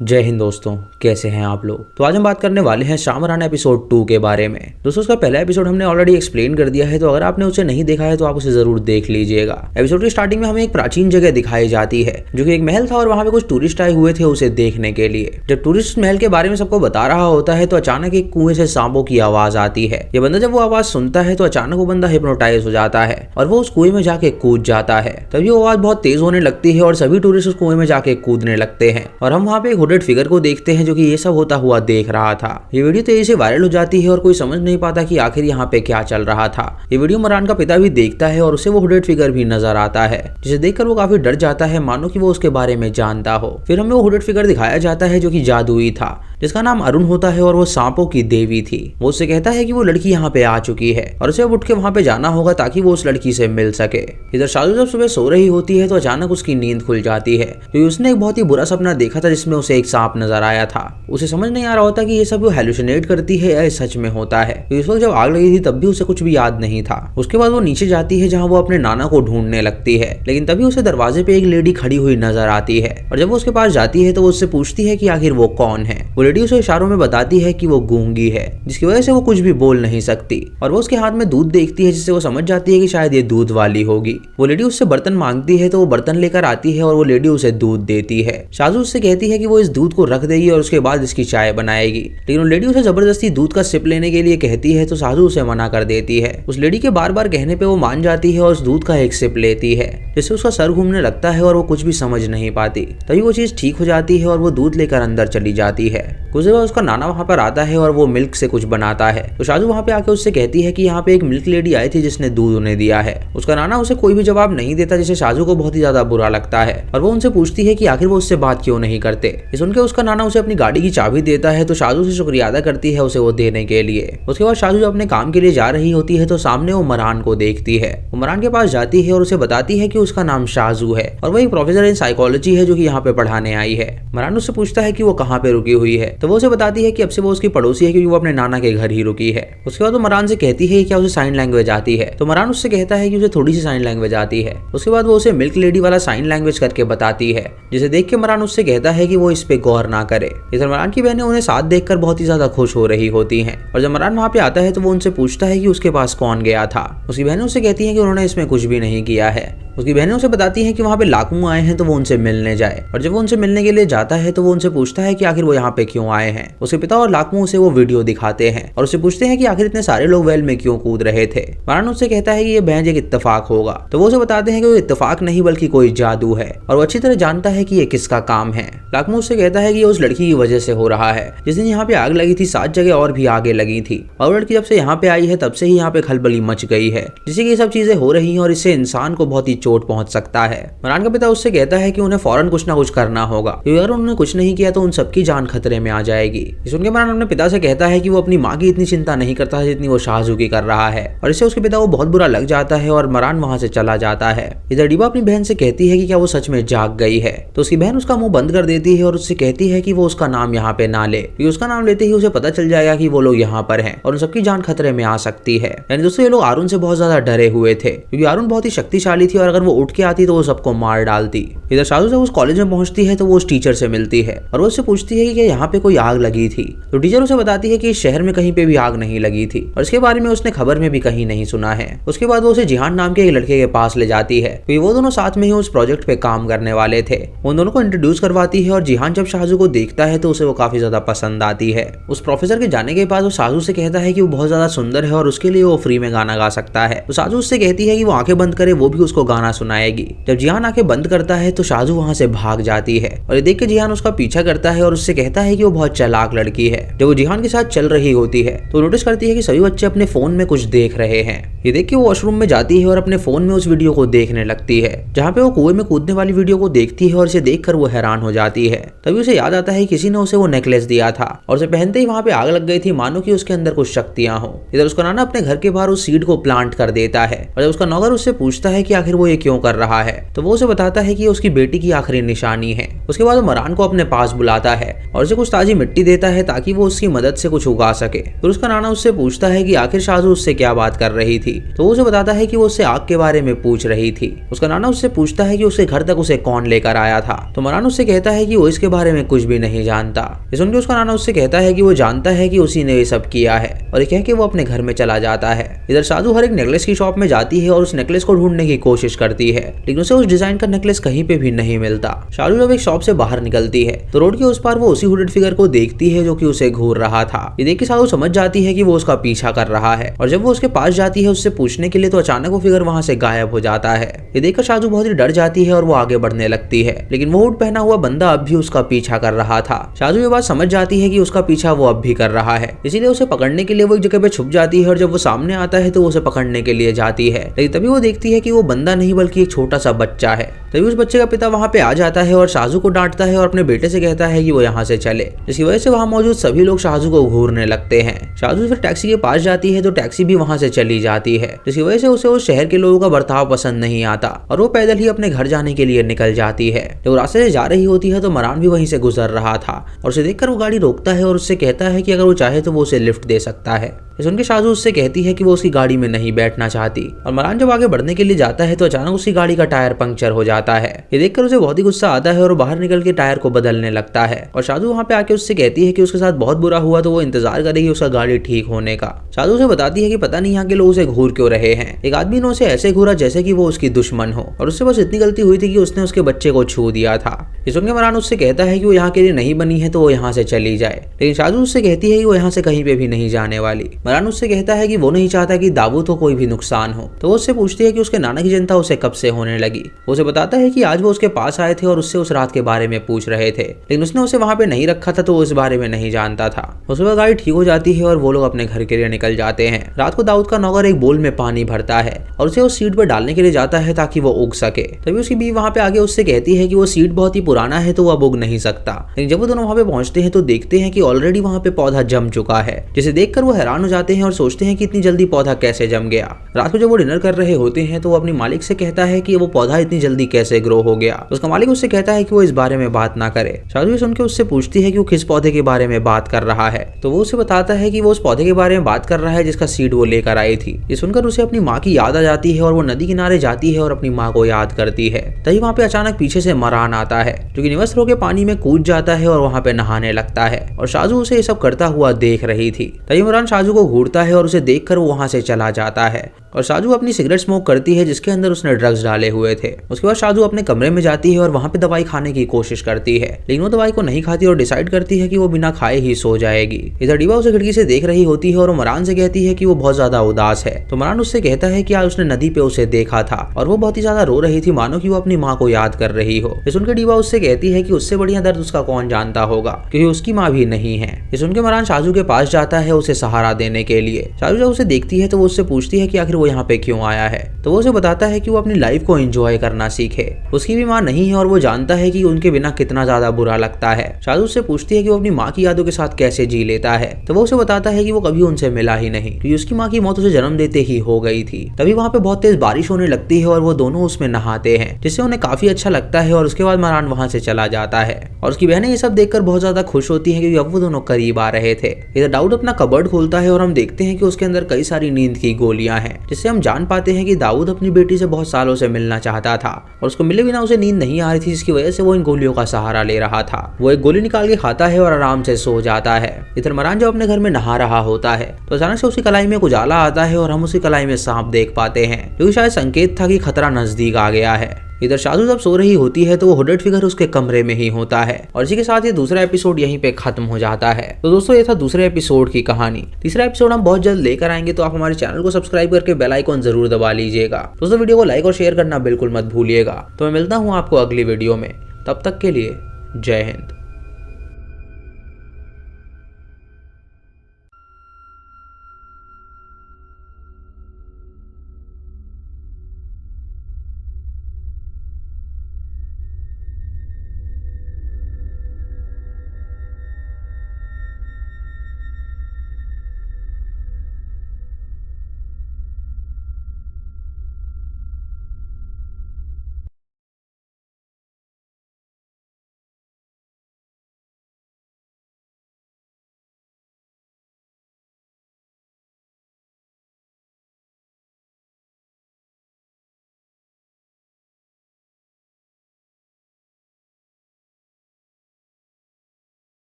जय हिंद दोस्तों, कैसे हैं आप लोग। तो आज हम बात करने वाले हैं शामरान एपिसोड 2 के बारे में। दोस्तों उसका पहला एपिसोड हमने ऑलरेडी एक्सप्लेन कर दिया है, तो अगर आपने उसे नहीं देखा है तो आप उसे जरूर देख लीजिएगा। एपिसोड की स्टार्टिंग में हमें एक प्राचीन जगह दिखाई जाती है जो कि एक महल था और वहाँ पे कुछ टूरिस्ट आए हुए थे उसे देखने के लिए। जब टूरिस्ट महल के बारे में सबको बता रहा होता है तो अचानक एक कुएं से सांपों की आवाज आती है। ये बंदा जब वो आवाज सुनता है तो अचानक वो बंदा हिप्नोटाइज हो जाता है और वो उस कुएं में जाके कूद जाता है। तभी वो आवाज बहुत तेज होने लगती है और सभी टूरिस्ट उस कुएं में जाके कूदने लगते हैं और हम वहाँ पे एक हुडेड फिगर को देखते हैं जो कि ये सब होता हुआ देख रहा था। ये वीडियो तेजी से वायरल हो जाती है और कोई समझ नहीं पाता कि आखिर यहाँ पे क्या चल रहा था। ये वीडियो मरान का पिता भी देखता है और उसे वो हुडेड फिगर भी नजर आता है, जिसे देखकर वो काफी डर जाता है, मानो कि वो उसके बारे में जानता हो। फिर हमें वो हुडेड फिगर दिखाया जाता है जो कि जादुई था, जिसका नाम अरुण होता है और वो सांपों की देवी थी। वो उससे कहता है कि वो लड़की यहाँ पे आ चुकी है और उसे अब उठ के वहाँ पे जाना होगा ताकि वो उस लड़की से मिल सके। इधर शाजू जब सुबह सो रही होती है तो अचानक उसकी नींद खुल जाती है क्योंकि उसने एक बहुत ही बुरा सपना देखा था जिसमें उसे एक सांप नजर आया था। उसे समझ नहीं आ रहा होता कि ये सब वो हेलुसिनेट करती है या सच में होता है। तो इस वक्त जब आग लगी थी तब भी उसे कुछ भी याद नहीं था। उसके बाद वो नीचे जाती है जहाँ वो अपने नाना को ढूंढने लगती है, लेकिन तभी उसे दरवाजे पे एक लेडी खड़ी हुई नजर आती है और जब वो उसके पास जाती है तो वो उससे पूछती है कि आखिर वो कौन है। वो लेडी उसे इशारों में बताती है कि वो गूंगी है, जिसकी वजह से वो कुछ भी बोल नहीं सकती और वो उसके हाथ में दूध देखती है जिससे वो समझ जाती है कि शायद ये दूध वाली होगी। वो लेडी उससे बर्तन मांगती है तो वो बर्तन लेकर आती है और वो लेडी उसे दूध देती है। शाजू उससे कहती है कि वो इस दूध को रख देगी और उसके बाद इसकी चाय बनाएगी, लेकिन वो लेडी उसे जबरदस्ती दूध का सिप लेने के लिए कहती है तो साधु उसे मना कर देती है। उस लेडी के बार बार कहने पे वो मान जाती है और उस दूध का एक सिप लेती है, जिससे उसका सर घूमने लगता है और वो कुछ भी समझ नहीं पाती। तभी वो चीज ठीक हो जाती है और वो दूध लेकर अंदर चली जाती है। कुछ देर बाद उसका नाना वहाँ पर आता है और वो मिल्क से कुछ बनाता है। तो शाजू वहाँ पे आके उससे कहती है कि यहाँ पे एक मिल्क लेडी आई थी जिसने दूध उन्हें दिया है। उसका नाना उसे कोई भी जवाब नहीं देता, जिससे शाजू को बहुत ही ज्यादा बुरा लगता है और वो उनसे पूछती है कि आखिर वो उससे बात क्यों नहीं करते। ये सुनकर उसका नाना उसे अपनी गाड़ी की चाबी देता है तो शाजू से शुक्रिया अदा करती है उसे वो देने के लिए। उसके बाद शाजू जब अपने काम के लिए जा रही होती है तो सामने वो मरान को देखती है। वो मरान के पास जाती है और उसे बताती है कि उसका नाम शाजू है और वो एक प्रोफेसर इन साइकोलॉजी है जो कि यहाँ पे पढ़ाने आई है। मरान उससे पूछता है कि वो कहाँ पे रुकी हुई है, तो वो उसे बताती है कि अब से वो उसकी पड़ोसी है क्योंकि वो अपने नाना के घर ही रुकी है। उसके बाद वो मरान से कहती है कि क्या उसे साइन लैंग्वेज आती है, तो मरान उससे कहता है कि उसे थोड़ी सी साइन लैंग्वेज आती है। उसके बाद वो उसे मिल्क लेडी वाला साइन लैंग्वेज करके बताती है, जिसे देख के मरान उससे कहता है कि वो इस पे गौर ना करे। इधर मरान की बहनें उन्हें साथ देखकर बहुत ही ज्यादा खुश हो रही होती हैं और जब मरान वहाँ पे आता है तो वो उनसे पूछता है कि उसके पास कौन गया था। उसकी बहनें उससे कहती हैं कि उन्होंने इसमें कुछ भी नहीं किया है। उसकी बहनें उसे बताती हैं कि वहाँ पे लाकू आए हैं तो वो उनसे मिलने जाए और जब वो उनसे मिलने के लिए जाता है तो वो उनसे पूछता है कि आखिर वो यहाँ पे क्यों आए हैं। उसके पिता और लाकू उसे वो वीडियो दिखाते हैं और उसे पूछते हैं कि आखिर इतने सारे लोग वेल में क्यों कूद रहे थे। मरान उससे कहता है कि ये बहन एक इत्तेफाक होगा, तो वो उसे बताते हैं कि वो इत्तेफाक नहीं बल्कि कोई जादू है और वो अच्छी तरह जानता है कि ये किसका काम है। लाकू उससे कहता है कि ये उस लड़की की वजह से हो रहा है। जिस दिन यहाँ पे आग लगी थी 7 जगह और भी आगे लगी थी और लड़की जब से यहाँ पे आई है तब से ही यहाँ पे खलबली मच गई है, जिससे कि ये सब चीजें हो रही हैं और इससे इंसान को बहुत ही चोट पहुंच सकता है। मरान का पिता उससे कहता है कि उन्हें फौरन कुछ ना कुछ करना होगा क्योंकि अगर उन्होंने कुछ नहीं किया तो उन सबकी जान खतरे में आ जाएगी। सुनकर मरान अपने पिता से कहता है कि वो अपनी माँ की इतनी चिंता नहीं करता है जितनी वो शाहजू की कर रहा है और इससे उसके पिता को बहुत बुरा लग जाता है और मरान वहां से चला जाता है। इधर डिबा अपनी बहन से कहती है कि क्या वो सच में जाग गई है, तो उसकी बहन उसका मुंह बंद कर देती है और उससे कहती है कि वो उसका नाम यहाँ पे ना ले क्योंकि उसका नाम लेते ही उसे पता चल जाएगा कि वो लोग यहाँ पर हैं और उन सबकी जान खतरे में आ सकती है। यानी दोस्तों ये लोग आरुण से बहुत ज्यादा डरे हुए थे क्योंकि आरुण बहुत ही शक्तिशाली थी और अगर वो उठ के आती तो वो सबको मार डालती। इधर शाजू जब उस कॉलेज में पहुंचती है तो वो उस टीचर से मिलती है और वो उससे पूछती है कि क्या यहाँ पे कोई आग लगी थी, तो टीचर उसे बताती है कि इस शहर में कहीं पे भी आग नहीं लगी थी और इसके बारे में उसने खबर में भी कहीं नहीं सुना है। उसके बाद वो उसे जिहान नाम के एक लड़के के पास ले जाती है क्योंकि वो दोनों साथ में ही उस प्रोजेक्ट पे काम करने वाले थे। उन दोनों को इंट्रोड्यूस करवाती है और जिहान जब शाजू को देखता है तो उसे वो काफी ज्यादा पसंद आती है। उस प्रोफेसर के जाने के बाद वो शाजू से कहता है कि वो बहुत ज्यादा सुंदर है और उसके लिए वो फ्री में गाना गा सकता है। तो शाजू उससे कहती है कि वो आंखें बंद करे, वो भी उसको गाना सुनाएगी। जब जिहान आंखें बंद करता है तो शाजू वहां से भाग जाती है और ये देख के जिहान उसका पीछा करता है और उससे कहता है कि वो बहुत चालाक लड़की है। जब वो जिहान के साथ चल रही होती है तो नोटिस करती है कि सभी बच्चे अपने फोन में कुछ देख रहे हैं। ये देख के वो वॉशरूम में जाती है और अपने फोन में उस वीडियो को देखने लगती है जहाँ पे वो कुएं में कूदने वाली वीडियो को देखती है और इसे देखकर वो हैरान हो जाती है। तभी उसे याद आता है किसी ने उसे वो नेकलेस दिया था और उसे पहनते ही वहाँ पे आग लग गई थी, मानो कि उसके अंदर कुछ शक्तियां हो। इधर उसका नाना अपने घर के बाहर उस सीड को प्लांट कर देता है और जब उसका नौकर उससे पूछता है कि आखिर वो ये क्यों कर रहा है तो वो उसे बताता है कि उसकी बेटी की आखिरी निशानी है। उसके बाद वो मरान को अपने पास बुलाता है और उसे कुछ ताज़ी पिताजी मिट्टी देता है ताकि वो उसकी मदद से कुछ उगा सके। फिर उसका नाना उससे पूछता है कि आखिर शाजू उससे क्या बात कर रही थी, तो वो उसे बताता है कि वो उससे आग के बारे में पूछ रही थी। उसका नाना उससे पूछता है कि उसके घर तक उसे कौन लेकर आया था, तो मरान उससे कहता है कि वो इसके बारे में कुछ भी नहीं जानता। ये सुनकर उसका नाना उससे कहता है कि वो जानता है कि उसी ने ये सब किया है, और ये कह के वो अपने घर में चला जाता है। इधर शाजू हर एक नेकलेस की शॉप में जाती है और उस नेकलेस को ढूंढने की कोशिश करती है, लेकिन उसे उस डिजाइन का नेकलेस कहीं पे भी नहीं मिलता। शाजू जब एक शॉप से बाहर निकलती है तो रोड के उस पार वो उसी हुडेड फिगर को देखती है जो कि उसे घूर रहा था। ये देख के शाजू समझ जाती है कि वो उसका पीछा कर रहा है, और जब वो उसके पास जाती है उससे पूछने के लिए तो अचानक वो फिगर वहां से गायब हो जाता है। ये देखकर शाजू बहुत ही डर जाती है और वो आगे बढ़ने लगती है, लेकिन वो हुड पहना हुआ बंदा अब भी उसका पीछा कर रहा था। शाजू ये बात समझ जाती है कि उसका पीछा वो अब भी कर रहा है, इसीलिए उसे पकड़ने के लिए वो एक जगह पे छुप जाती है, और जब वो सामने आता है तो वो उसे पकड़ने के लिए जाती है, लेकिन तभी वो देखती है कि वो बंदा नहीं बल्कि एक छोटा सा बच्चा है। तभी उस बच्चे का पिता वहां पे आ जाता है और शाजू को डांटता है और अपने बेटे से कहता है कि वो यहाँ से चले, जिसकी वजह से वहां मौजूद सभी लोग शाजू को घूरने लगते हैं। शाजू फिर टैक्सी के पास जाती है तो टैक्सी भी वहां से चली जाती है, जिसकी वजह से उसे उस शहर के लोगों का बर्ताव पसंद नहीं आता और वो पैदल ही अपने घर जाने के लिए निकल जाती है। जब रास्ते से जा रही होती है तो मरान भी वहीं से गुजर रहा था, और उसे देखकर वो गाड़ी रोकता है और उससे कहता है कि अगर वो चाहे तो वो उसे लिफ्ट दे सकता है। सुनकर शाजू उससे कहती है कि वो उसकी गाड़ी में नहीं बैठना चाहती, और मरान जब आगे बढ़ने के लिए जाता है तो अचानक उसकी गाड़ी का टायर पंक्चर हो जाता है। ये देखकर उसे बहुत ही गुस्सा आता है और बाहर निकल के टायर को बदलने लगता है, और शाजू वहाँ पे आके उससे कहती है कि उसके साथ बहुत बुरा हुआ तो वो इंतजार करेगी उसका गाड़ी ठीक होने का। शाजू उसे बताती है कि पता नहीं यहाँ के लोग उसे घूर क्यों रहे हैं। एक आदमी ने उसे ऐसे घूरा जैसे कि वो उसकी दुश्मन हो, और उससे बस इतनी गलती हुई थी कि उसने उसके बच्चे को छू दिया था। ये सुनकर मरान उससे कहता है कि वो यहाँ के लिए नहीं बनी है तो वो यहाँ से चली जाए, लेकिन शाजू उससे कहती है कि वो यहाँ से कहीं पे भी नहीं जाने वाली। मरान उससे कहता है कि वो नहीं चाहता कि दाऊद को कोई भी नुकसान हो, तो वो उससे पूछती है कि उसके नाना की चिंता उसे कब से होने लगी। वो उसे बताता है कि आज वो उसके पास आए थे और उससे उस रात के बारे में पूछ रहे थे, लेकिन उसने उसे वहां पे नहीं रखा था तो वो इस बारे में नहीं जानता था। उस वक्त गाड़ी ठीक हो जाती है और वो लोग अपने घर के लिए निकल जाते हैं। रात को दाऊद का नौकर एक बोल में पानी भरता है और उसे उस सीट पर डालने के लिए जाता है ताकि वो उग सके। तभी उसकी बीवी वहां पे आगे उससे कहती है कि वो सीट बहुत ही पुराना है तो वो अब उग नहीं सकता, लेकिन जब वो दोनों वहां पे पहुंचते हैं तो देखते हैं कि ऑलरेडी वहां पे पौधा जम चुका है, जिसे देखकर वो हैरान हो जाते हैं और सोचते हैं कि इतनी जल्दी पौधा कैसे जम गया। रात को जब वो डिनर कर रहे होते हैं तो वो अपनी मालिक से कहता है कि वो पौधा इतनी जल्दी कैसे ग्रो हो गया। उसका मालिक उससे कहता है कि वो इस बारे में बात ना करे। शाजू सुनकर उससे पूछती है कि वो किस पौधे के बारे में बात कर रहा है, तो वो उसे बताता है कि वो उस पौधे के बारे में बात कर रहा है जिसका सीड वो लेकर आई थी। ये सुनकर उसे अपनी माँ की याद आ जाती है और वो नदी किनारे जाती है और अपनी माँ को याद करती है। तभी वहाँ पे अचानक पीछे से मरान आता है जो कि निवस्त्र होकर पानी में कूद जाता है और वहाँ पे नहाने लगता है, और शाजू उसे ये सब करता हुआ देख रही थी। तभी मरान शाजू को घूरता है और उसे देखकर वो वहाँ से चला जाता है, और शाजू अपनी सिगरेट स्मोक करती है जिसके अंदर उसने ड्रग्स डाले हुए थे। उसके बाद शाजू अपने कमरे में जाती है और वहाँ पे दवाई खाने की कोशिश करती है, लेकिन वो दवाई को नहीं खाती और डिसाइड करती है कि वो बिना खाए ही सो जाएगी। इधर डीवा उसे खिड़की से देख रही होती है और मरान से कहती है कि वो बहुत ज्यादा उदास है, तो मरान उससे कहता है कि आज उसने नदी पे उसे देखा था और वो बहुत ही ज्यादा रो रही थी, मानो कि वो अपनी माँ को याद कर रही हो। ये सुनकर डीवा उससे कहती है कि उससे बढ़िया दर्द उसका कौन जानता होगा, क्योंकि उसकी माँ भी नहीं है। ये सुनकर मरान शाजू के पास जाता है उसे सहारा देने के लिए। शाजू जब उसे देखती है तो वो उससे पूछती है कि आखिर वो यहाँ पे क्यों आया है, तो वो उसे बताता है कि वो अपनी लाइफ को एंजॉय करना सीखे। उसकी भी माँ नहीं है और वो जानता है कि उनके बिना कितना ज्यादा बुरा लगता है। शाजू उससे पूछती है कि वो अपनी माँ की यादों के साथ कैसे जी लेता है, तो वो उसे बताता है कि वो कभी उनसे मिला ही नहीं, क्योंकि उसकी माँ की मौत उसे जन्म देते ही हो गई थी। तभी वहाँ पे बहुत तेज बारिश होने लगती है और वो दोनों उसमें नहाते हैं, जिससे उन्हें काफी अच्छा लगता है। और उसके बाद मरान वहाँ से चला जाता है और उसकी बहनें ये सब देखकर बहुत ज्यादा खुश होती है, क्योंकि अब वो दोनों करीब आ रहे थे। इधर दाऊद अपना कबर्ड खोलता है और हम देखते हैं कि उसके अंदर कई सारी नींद की गोलियां हैं, जिससे हम जान पाते हैं कि दाऊद अपनी बेटी से बहुत सालों से मिलना चाहता था और उसको मिले बिना उसे नींद नहीं आ रही थी, जिसकी वजह से वो इन गोलियों का सहारा ले रहा था। वो एक गोली निकाल के खाता है और आराम से सो जाता है। इधर मरान जब अपने घर में नहा रहा होता है तो अचानक से उसकी कलाई में उजाला आता है और हम उसकी कलाई में सांप देख पाते हैं, जो शायद संकेत था कि खतरा नजदीक आ गया है। इधर शाजू जब सो रही होती है तो वो हुडेड फिगर उसके कमरे में ही होता है, और इसी के साथ ये दूसरा एपिसोड यहीं पे खत्म हो जाता है। तो दोस्तों ये था दूसरे एपिसोड की कहानी। तीसरा एपिसोड हम बहुत जल्द लेकर आएंगे, तो आप हमारे चैनल को सब्सक्राइब करके बेल आइकॉन जरूर दबा लीजिएगा। दोस्तों वीडियो को लाइक और शेयर करना बिल्कुल मत भूलिएगा। तो मैं मिलता हूँ आपको अगली वीडियो में, तब तक के लिए जय हिंद।